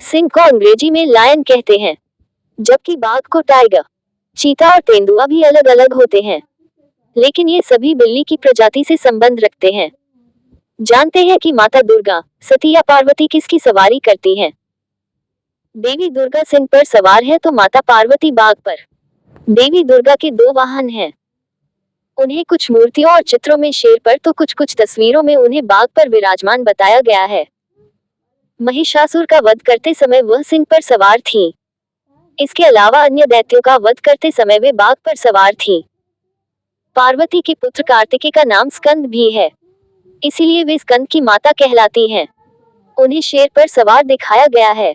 सिंह को अंग्रेजी में लायन कहते हैं, जबकि बाघ को टाइगर, चीता और तेंदुआ भी अलग अलग होते हैं, लेकिन ये सभी बिल्ली की प्रजाति से संबंध रखते हैं। जानते हैं कि माता दुर्गा, सती या पार्वती किसकी सवारी करती हैं? देवी दुर्गा सिंह पर सवार है तो माता पार्वती बाघ पर। देवी दुर्गा के दो वाहन हैं। उन्हें कुछ मूर्तियों और चित्रों में शेर पर तो कुछ तस्वीरों में उन्हें बाघ पर विराजमान बताया गया है। महिषासुर का वध करते समय वह सिंह पर सवार थीं। इसके अलावा अन्य दैत्यों का वध करते समय वे बाघ पर सवार थीं। पार्वती के पुत्र कार्तिकेय का नाम स्कंद भी है, इसीलिए वे स्कंद की माता कहलाती हैं। उन्हें शेर पर सवार दिखाया गया है।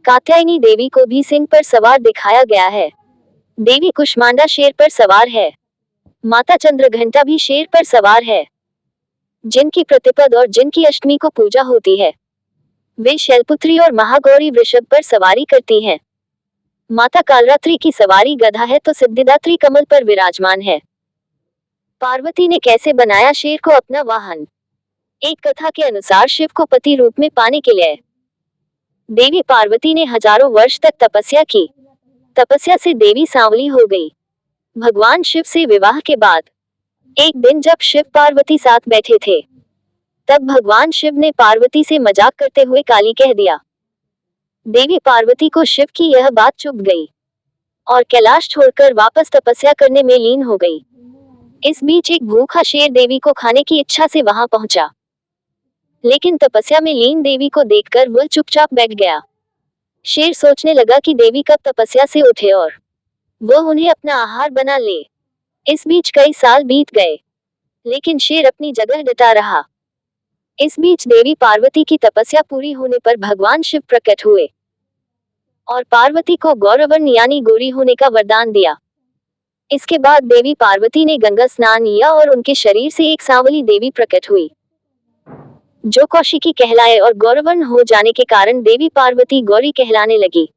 कात्यायनी देवी को भी सिंह पर सवार दिखाया गया है। देवी कुष्मांडा शेर पर सवार है। माता चंद्रघंटा भी शेर पर सवार है। जिनकी प्रतिपद और जिनकी अष्टमी को पूजा होती है, वे शैलपुत्री और महागौरी वृषभ पर सवारी करती हैं। माता कालरात्रि की सवारी गधा है तो सिद्धिदात्री कमल पर विराजमान है। पार्वती ने कैसे बनाया शेर को अपना वाहन? एक कथा के अनुसार शिव को पति रूप में पाने के लिए देवी पार्वती ने हजारों वर्ष तक तपस्या की। तपस्या से देवी सांवली हो गई। भगवान शिव से विवाह के बाद एक दिन जब शिव पार्वती साथ बैठे थे, तब भगवान शिव ने पार्वती से मजाक करते हुए काली कह दिया। देवी पार्वती को शिव की यह बात चुभ गई और कैलाश छोड़कर वापस तपस्या करने में लीन हो गई। इस बीच एक भूखा शेर देवी को खाने की इच्छा से वहां पहुंचा, लेकिन तपस्या में लीन देवी को देखकर वह चुपचाप बैठ गया। शेर सोचने लगा कि देवी कब तपस्या से उठे और वह उन्हें अपना आहार बना ले। इस बीच कई साल बीत गए, लेकिन शेर अपनी जगह डटा रहा। इस बीच देवी पार्वती की तपस्या पूरी होने पर भगवान शिव प्रकट हुए और पार्वती को गौरवर्ण यानी गोरी होने का वरदान दिया। इसके बाद देवी पार्वती ने गंगा स्नान किया और उनके शरीर से एक सांवली देवी प्रकट हुई, जो कौशिकी कहलाए और गौरवर्ण हो जाने के कारण देवी पार्वती गौरी कहलाने लगी।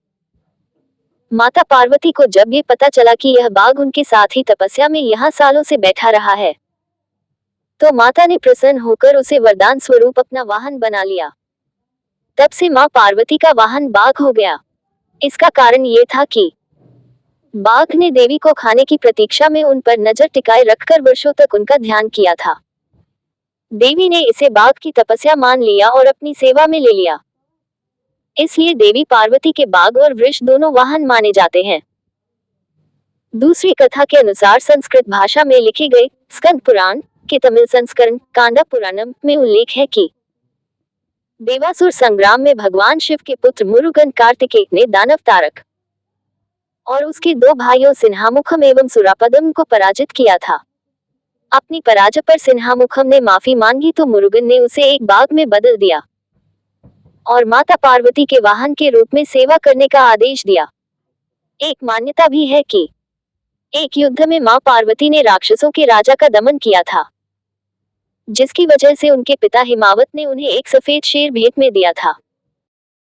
माता पार्वती को जब ये पता चला कि यह बाघ उनके साथ ही तपस्या में यहाँ सालों से बैठा रहा है, तो माता ने प्रसन्न होकर उसे वरदान स्वरूप अपना वाहन बना लिया। तब से माँ पार्वती का वाहन बाघ हो गया। इसका कारण ये था कि बाघ ने देवी को खाने की प्रतीक्षा में उन पर नजर टिकाए रखकर वर्षों तक उनका ध्यान किया था। देवी ने इसे बाघ की तपस्या मान लिया और अपनी सेवा में ले लिया। इसलिए देवी पार्वती के बाघ और वृष दोनों वाहन माने जाते हैं। दूसरी कथा के अनुसार संस्कृत भाषा में लिखे गए स्कंद पुराण के तमिल संस्करण कांडा पुराणम में उल्लेख है कि देवासुर संग्राम में भगवान शिव के पुत्र मुरुगन कार्तिकेय ने दानव तारक और उसके दो भाइयों सिन्हामुखम एवं सुरापदम को पराजित किया था। अपनी पराजय पर सिन्हामुखम ने माफी मांगी तो मुरुगन ने उसे एक बाघ में बदल दिया और माता पार्वती के वाहन के रूप में सेवा करने का आदेश दिया। एक मान्यता भी है कि एक युद्ध में मां पार्वती ने राक्षसों के राजा का दमन किया था, जिसकी वजह से उनके पिता हिमावत ने उन्हें एक सफेद शेर भेंट में दिया था।